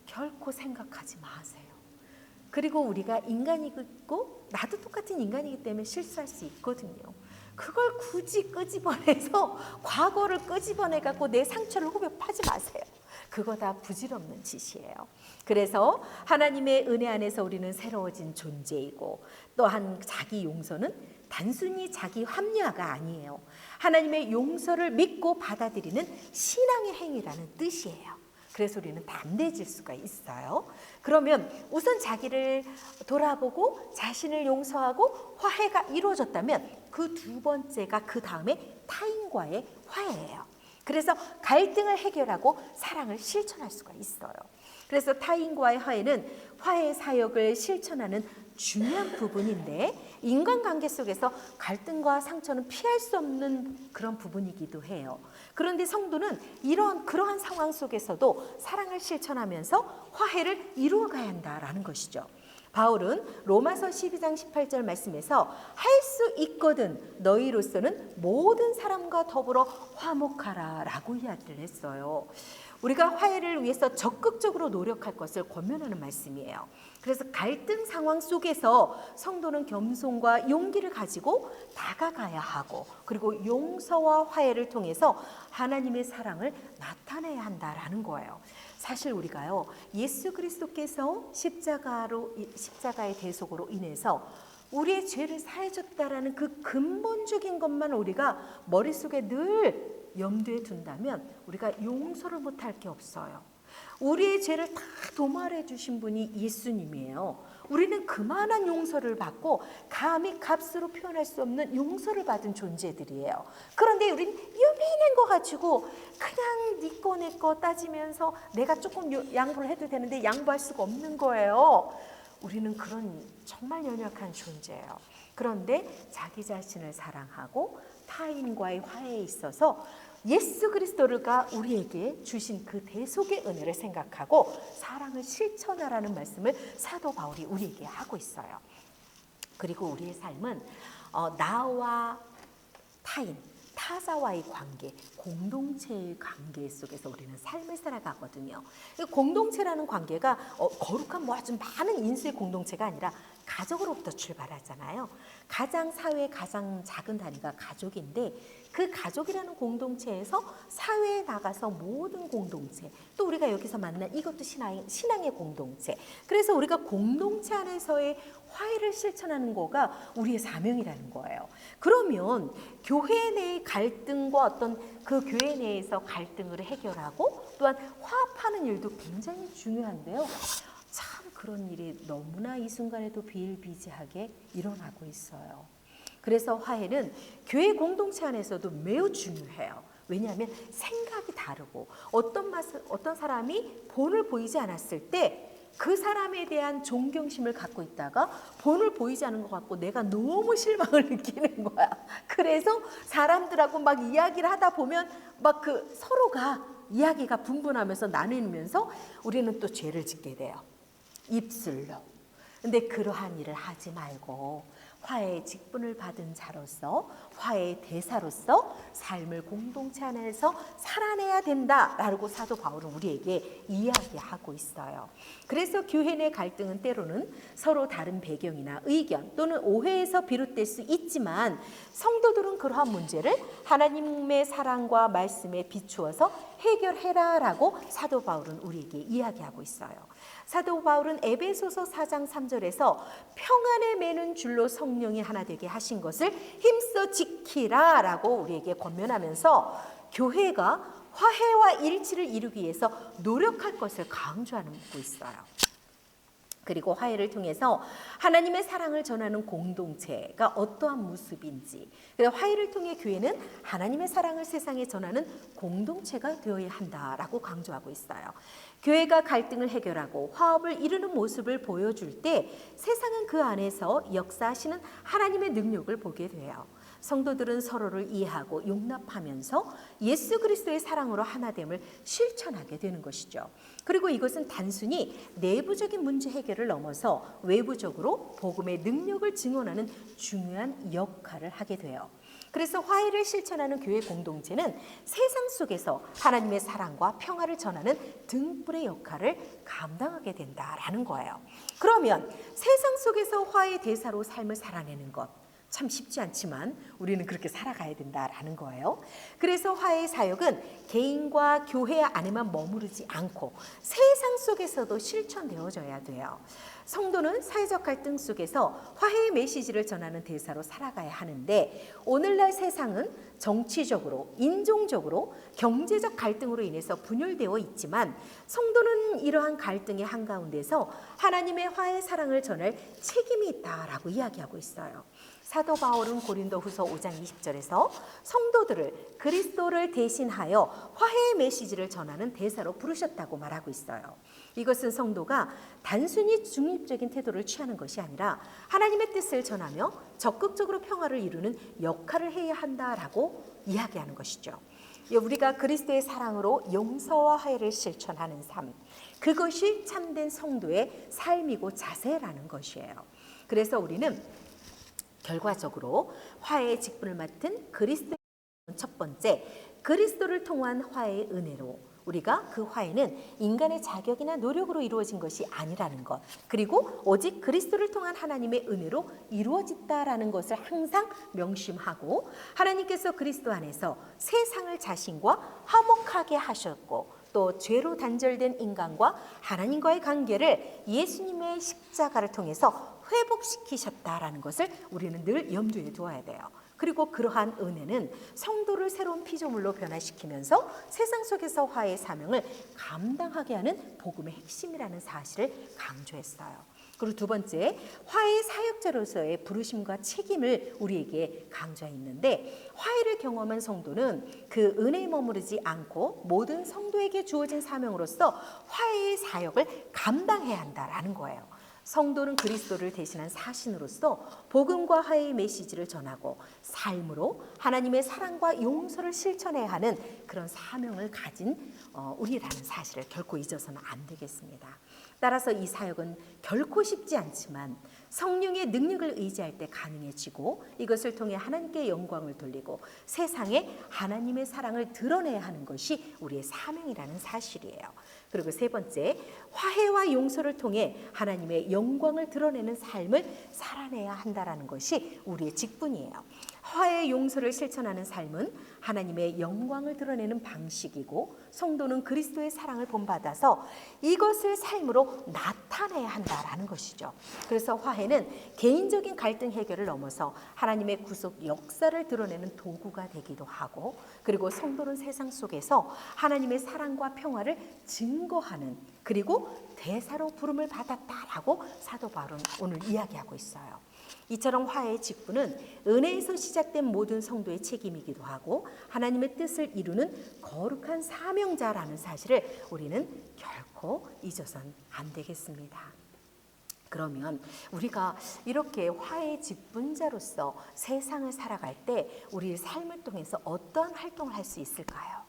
결코 생각하지 마세요. 그리고 우리가 인간이고 나도 똑같은 인간이기 때문에 실수할 수 있거든요. 그걸 굳이 끄집어내서 과거를 끄집어내갖고 내 상처를 후벼 파지 마세요. 그거 다 부질없는 짓이에요. 그래서 하나님의 은혜 안에서 우리는 새로워진 존재이고, 또한 자기 용서는 단순히 자기 합리화가 아니에요. 하나님의 용서를 믿고 받아들이는 신앙의 행위라는 뜻이에요. 그래서 우리는 담대해질 수가 있어요. 그러면 우선 자기를 돌아보고 자신을 용서하고 화해가 이루어졌다면 그 두 번째가 그 다음에 타인과의 화해예요. 그래서 갈등을 해결하고 사랑을 실천할 수가 있어요. 그래서 타인과의 화해는 화해 사역을 실천하는 중요한 부분인데, 인간관계 속에서 갈등과 상처는 피할 수 없는 그런 부분이기도 해요. 그런데 성도는 그러한 상황 속에서도 사랑을 실천하면서 화해를 이루어가야 한다라는 것이죠. 바울은 로마서 12장 18절 말씀에서 할 수 있거든 너희로서는 모든 사람과 더불어 화목하라 라고 이야기를 했어요. 우리가 화해를 위해서 적극적으로 노력할 것을 권면하는 말씀이에요. 그래서 갈등 상황 속에서 성도는 겸손과 용기를 가지고 다가가야 하고, 그리고 용서와 화해를 통해서 하나님의 사랑을 나타내야 한다라는 거예요. 사실 우리가요, 예수 그리스도께서 십자가의 대속으로 인해서 우리의 죄를 사해줬다라는 그 근본적인 것만 우리가 머릿속에 늘 염두에 둔다면 우리가 용서를 못할 게 없어요. 우리의 죄를 다 도말해 주신 분이 예수님이에요. 우리는 그만한 용서를 받고 감히 값으로 표현할 수 없는 용서를 받은 존재들이에요. 그런데 우리는 요민한 거 가지고 그냥 네 거 내 거 따지면서 내가 조금 양보를 해도 되는데 양보할 수가 없는 거예요. 우리는 그런 정말 연약한 존재예요. 그런데 자기 자신을 사랑하고 타인과의 화해에 있어서 예수 그리스도가 우리에게 주신 그 대속의 은혜를 생각하고 사랑을 실천하라는 말씀을 사도 바울이 우리에게 하고 있어요. 그리고 우리의 삶은 나와 타인, 타자와의 관계, 공동체의 관계 속에서 우리는 삶을 살아가거든요. 공동체라는 관계가 거룩한 아주 많은 인수의 공동체가 아니라 가족으로부터 출발하잖아요. 가장 사회의 가장 작은 단위가 가족인데 그 가족이라는 공동체에서 사회에 나가서 모든 공동체, 또 우리가 여기서 만난 이것도 신앙의 공동체. 그래서 우리가 공동체 안에서의 화해를 실천하는 거가 우리의 사명이라는 거예요. 그러면 교회 내의 갈등과 어떤 그 교회 내에서 갈등을 해결하고 또한 화합하는 일도 굉장히 중요한데요. 참 그런 일이 너무나 이 순간에도 비일비재하게 일어나고 있어요. 그래서 화해는 교회 공동체 안에서도 매우 중요해요. 왜냐하면 생각이 다르고 어떤 사람이 본을 보이지 않았을 때 그 사람에 대한 존경심을 갖고 있다가 본을 보이지 않은 것 같고 내가 너무 실망을 느끼는 거야. 그래서 사람들하고 막 이야기를 하다 보면 막 그 서로가 이야기가 분분하면서 나누면서 우리는 또 죄를 짓게 돼요. 입술로. 근데 그러한 일을 하지 말고 화해의 직분을 받은 자로서 화해의 대사로서 삶을 공동체 안에서 살아내야 된다라고 사도 바울은 우리에게 이야기하고 있어요. 그래서 교회 내 갈등은 때로는 서로 다른 배경이나 의견 또는 오해에서 비롯될 수 있지만 성도들은 그러한 문제를 하나님의 사랑과 말씀에 비추어서 해결해라라고 사도 바울은 우리에게 이야기하고 있어요. 사도 바울은 에베소서 4장 3절에서 평안에 매는 줄로 성령이 하나 되게 하신 것을 힘써 지키라라고 우리에게 권면하면서 교회가 화해와 일치를 이루기 위해서 노력할 것을 강조하고 있어요. 그리고 화해를 통해서 하나님의 사랑을 전하는 공동체가 어떠한 모습인지, 그래서 화해를 통해 교회는 하나님의 사랑을 세상에 전하는 공동체가 되어야 한다라고 강조하고 있어요. 교회가 갈등을 해결하고 화합을 이루는 모습을 보여줄 때 세상은 그 안에서 역사하시는 하나님의 능력을 보게 돼요. 성도들은 서로를 이해하고 용납하면서 예수 그리스도의 사랑으로 하나됨을 실천하게 되는 것이죠. 그리고 이것은 단순히 내부적인 문제 해결을 넘어서 외부적으로 복음의 능력을 증언하는 중요한 역할을 하게 돼요. 그래서 화해를 실천하는 교회 공동체는 세상 속에서 하나님의 사랑과 평화를 전하는 등불의 역할을 감당하게 된다라는 거예요. 그러면 세상 속에서 화해의 대사로 삶을 살아내는 것, 참 쉽지 않지만 우리는 그렇게 살아가야 된다라는 거예요. 그래서 화해의 사역은 개인과 교회 안에만 머무르지 않고 세상 속에서도 실천되어져야 돼요. 성도는 사회적 갈등 속에서 화해의 메시지를 전하는 대사로 살아가야 하는데 오늘날 세상은 정치적으로, 인종적으로, 경제적 갈등으로 인해서 분열되어 있지만 성도는 이러한 갈등의 한가운데서 하나님의 화해의 사랑을 전할 책임이 있다라고 이야기하고 있어요. 사도 바울은 고린도후서 5장 20절에서 성도들을 그리스도를 대신하여 화해의 메시지를 전하는 대사로 부르셨다고 말하고 있어요. 이것은 성도가 단순히 중립적인 태도를 취하는 것이 아니라 하나님의 뜻을 전하며 적극적으로 평화를 이루는 역할을 해야 한다라고 이야기하는 것이죠. 우리가 그리스도의 사랑으로 용서와 화해를 실천하는 삶, 그것이 참된 성도의 삶이고 자세라는 것이에요. 그래서 우리는 결과적으로 화해의 직분을 맡은 그리스도의 첫 번째, 그리스도를 통한 화해의 은혜로 우리가 그 화해는 인간의 자격이나 노력으로 이루어진 것이 아니라는 것, 그리고 오직 그리스도를 통한 하나님의 은혜로 이루어졌다라는 것을 항상 명심하고 하나님께서 그리스도 안에서 세상을 자신과 화목하게 하셨고 또 죄로 단절된 인간과 하나님과의 관계를 예수님의 십자가를 통해서 회복시키셨다라는 것을 우리는 늘 염두에 두어야 돼요. 그리고 그러한 은혜는 성도를 새로운 피조물로 변화시키면서 세상 속에서 화해의 사명을 감당하게 하는 복음의 핵심이라는 사실을 강조했어요. 그리고 두 번째, 화해의 사역자로서의 부르심과 책임을 우리에게 강조했는데 화해를 경험한 성도는 그 은혜에 머무르지 않고 모든 성도에게 주어진 사명으로서 화해의 사역을 감당해야 한다라는 거예요. 성도는 그리스도를 대신한 사신으로서 복음과 화해의 메시지를 전하고 삶으로 하나님의 사랑과 용서를 실천해야 하는 그런 사명을 가진 우리라는 사실을 결코 잊어서는 안 되겠습니다. 따라서 이 사역은 결코 쉽지 않지만 성령의 능력을 의지할 때 가능해지고 이것을 통해 하나님께 영광을 돌리고 세상에 하나님의 사랑을 드러내야 하는 것이 우리의 사명이라는 사실이에요. 그리고 세 번째, 화해와 용서를 통해 하나님의 영광을 드러내는 삶을 살아내야 한다라는 것이 우리의 직분이에요. 화해 용서를 실천하는 삶은 하나님의 영광을 드러내는 방식이고, 성도는 그리스도의 사랑을 본받아서 이것을 삶으로 나타내야 한다라는 것이죠. 그래서 화해는 개인적인 갈등 해결을 넘어서 하나님의 구속 역사를 드러내는 도구가 되기도 하고, 그리고 성도는 세상 속에서 하나님의 사랑과 평화를 증거하는, 그리고 대사로 부름을 받았다라고 사도 바울은 오늘 이야기하고 있어요. 이처럼 화해의 직분은 은혜에서 시작된 모든 성도의 책임이기도 하고, 하나님의 뜻을 이루는 거룩한 사명자라는 사실을 우리는 결코 잊어선 안 되겠습니다. 그러면 우리가 이렇게 화해의 직분자로서 세상을 살아갈 때 우리의 삶을 통해서 어떠한 활동을 할 수 있을까요?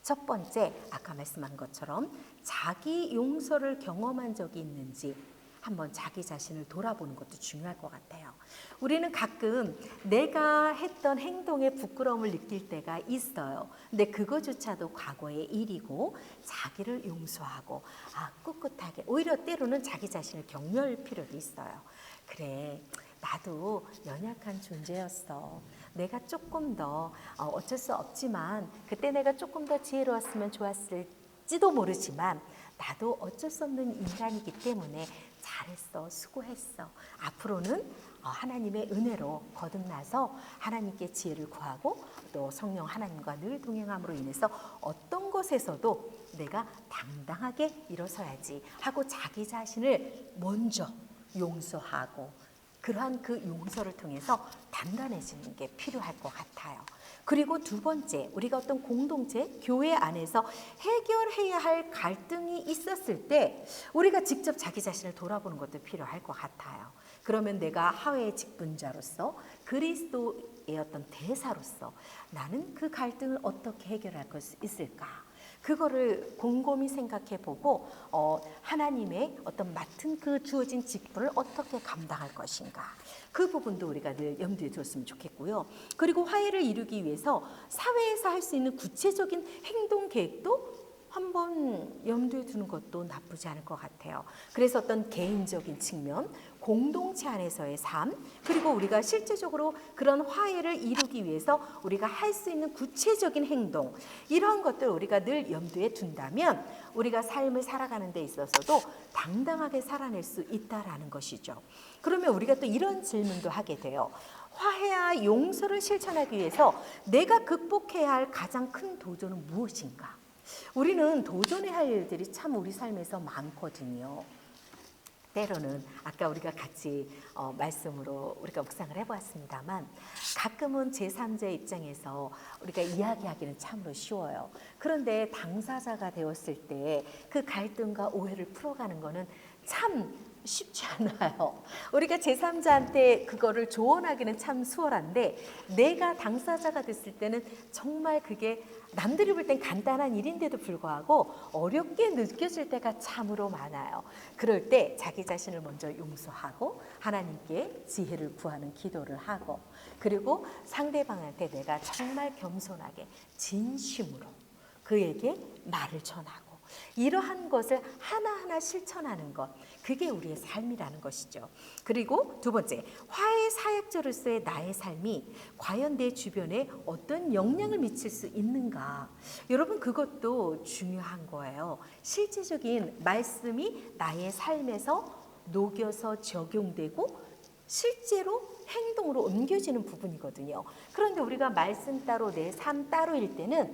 첫 번째, 아까 말씀한 것처럼 자기 용서를 경험한 적이 있는지 한번 자기 자신을 돌아보는 것도 중요할 것 같아요. 우리는 가끔 내가 했던 행동에 부끄러움을 느낄 때가 있어요. 근데 그거조차도 과거의 일이고, 자기를 용서하고 꿋꿋하게, 오히려 때로는 자기 자신을 격려할 필요도 있어요. 그래, 나도 연약한 존재였어. 내가 조금 더 어쩔 수 없지만 그때 내가 조금 더 지혜로웠으면 좋았을지도 모르지만 나도 어쩔 수 없는 인간이기 때문에 잘했어, 수고했어. 앞으로는 하나님의 은혜로 거듭나서 하나님께 지혜를 구하고, 또 성령 하나님과 늘 동행함으로 인해서 어떤 것에서도 내가 당당하게 일어서야지 하고 자기 자신을 먼저 용서하고, 그러한 그 용서를 통해서 단단해지는 게 필요할 것 같아요. 그리고 두 번째, 우리가 어떤 공동체, 교회 안에서 해결해야 할 갈등이 있었을 때 우리가 직접 자기 자신을 돌아보는 것도 필요할 것 같아요. 그러면 내가 화해의 직분자로서, 그리스도의 어떤 대사로서 나는 그 갈등을 어떻게 해결할 수 있을까? 그거를 곰곰이 생각해 보고 하나님의 어떤 맡은 그 주어진 직분을 어떻게 감당할 것인가, 그 부분도 우리가 늘 염두에 두었으면 좋겠고요. 그리고 화해를 이루기 위해서 사회에서 할 수 있는 구체적인 행동 계획도 한번 염두에 두는 것도 나쁘지 않을 것 같아요. 그래서 어떤 개인적인 측면, 공동체 안에서의 삶, 그리고 우리가 실제적으로 그런 화해를 이루기 위해서 우리가 할 수 있는 구체적인 행동, 이런 것들을 우리가 늘 염두에 둔다면 우리가 삶을 살아가는 데 있어서도 당당하게 살아낼 수 있다라는 것이죠. 그러면 우리가 또 이런 질문도 하게 돼요. 화해와 용서를 실천하기 위해서 내가 극복해야 할 가장 큰 도전은 무엇인가? 우리는 도전해야 할 일들이 참 우리 삶에서 많거든요. 때로는 아까 우리가 같이 말씀으로 우리가 묵상을 해보았습니다만, 가끔은 제3자의 입장에서 우리가 이야기하기는 참으로 쉬워요. 그런데 당사자가 되었을 때 그 갈등과 오해를 풀어가는 거는 참 쉽지 않아요. 우리가 제3자한테 그거를 조언하기는 참 수월한데, 내가 당사자가 됐을 때는 정말 그게 남들이 볼 땐 간단한 일인데도 불구하고 어렵게 느껴질 때가 참으로 많아요. 그럴 때 자기 자신을 먼저 용서하고 하나님께 지혜를 구하는 기도를 하고, 그리고 상대방한테 내가 정말 겸손하게 진심으로 그에게 말을 전하고, 이러한 것을 하나하나 실천하는 것, 그게 우리의 삶이라는 것이죠. 그리고 두 번째, 화해 사역자로서의 나의 삶이 과연 내 주변에 어떤 영향을 미칠 수 있는가? 여러분, 그것도 중요한 거예요. 실제적인 말씀이 나의 삶에서 녹여서 적용되고 실제로 행동으로 옮겨지는 부분이거든요. 그런데 우리가 말씀 따로 내 삶 따로일 때는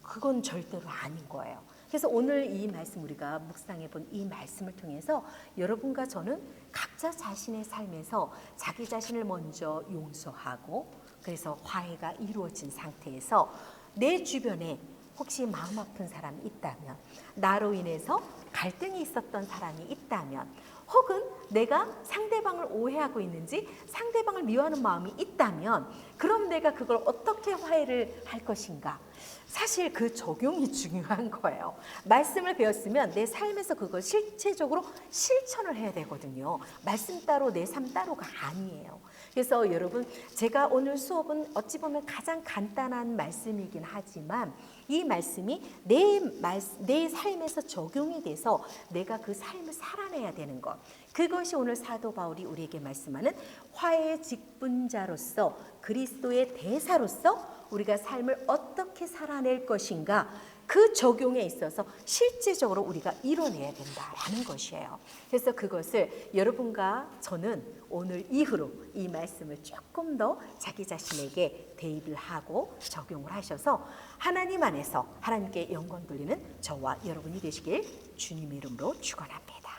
그건 절대로 아닌 거예요. 그래서 오늘 이 말씀, 우리가 묵상해 본 이 말씀을 통해서 여러분과 저는 각자 자신의 삶에서 자기 자신을 먼저 용서하고, 그래서 화해가 이루어진 상태에서 내 주변에 혹시 마음 아픈 사람이 있다면, 나로 인해서 갈등이 있었던 사람이 있다면, 혹은 내가 상대방을 오해하고 있는지 상대방을 미워하는 마음이 있다면, 그럼 내가 그걸 어떻게 화해를 할 것인가? 사실 그 적용이 중요한 거예요. 말씀을 배웠으면 내 삶에서 그걸 실체적으로 실천을 해야 되거든요. 말씀 따로 내 삶 따로가 아니에요. 그래서 여러분, 제가 오늘 수업은 어찌 보면 가장 간단한 말씀이긴 하지만 이 말씀이 내 삶에서 적용이 돼서 내가 그 삶을 살아내야 되는 것. 그것이 오늘 사도 바울이 우리에게 말씀하는 화해의 직분자로서 그리스도의 대사로서 우리가 삶을 어떻게 살아낼 것인가, 그 적용에 있어서 실제적으로 우리가 이뤄내야 된다라는 것이에요. 그래서 그것을 여러분과 저는 오늘 이후로 이 말씀을 조금 더 자기 자신에게 대입을 하고 적용을 하셔서 하나님 안에서 하나님께 영광 돌리는 저와 여러분이 되시길 주님의 이름으로 축원합니다.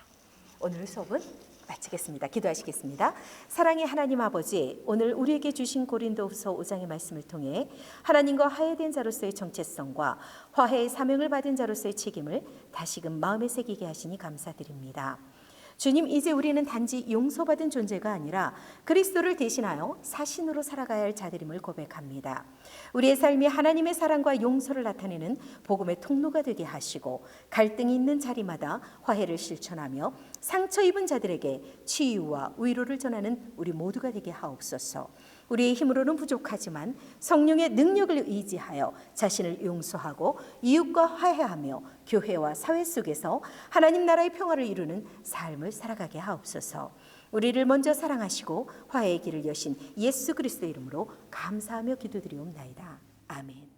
오늘 수업은 마치겠습니다. 기도하시겠습니다. 사랑의 하나님 아버지, 오늘 우리에게 주신 고린도후서 5장의 말씀을 통해 하나님과 화해된 자로서의 정체성과 화해의 사명을 받은 자로서의 책임을 다시금 마음에 새기게 하시니 감사드립니다. 주님, 이제 우리는 단지 용서받은 존재가 아니라 그리스도를 대신하여 사신으로 살아가야 할 자들임을 고백합니다. 우리의 삶이 하나님의 사랑과 용서를 나타내는 복음의 통로가 되게 하시고 갈등이 있는 자리마다 화해를 실천하며 상처 입은 자들에게 치유와 위로를 전하는 우리 모두가 되게 하옵소서. 우리의 힘으로는 부족하지만 성령의 능력을 의지하여 자신을 용서하고 이웃과 화해하며 교회와 사회 속에서 하나님 나라의 평화를 이루는 삶을 살아가게 하옵소서. 우리를 먼저 사랑하시고 화해의 길을 여신 예수 그리스도의 이름으로 감사하며 기도드리옵나이다. 아멘.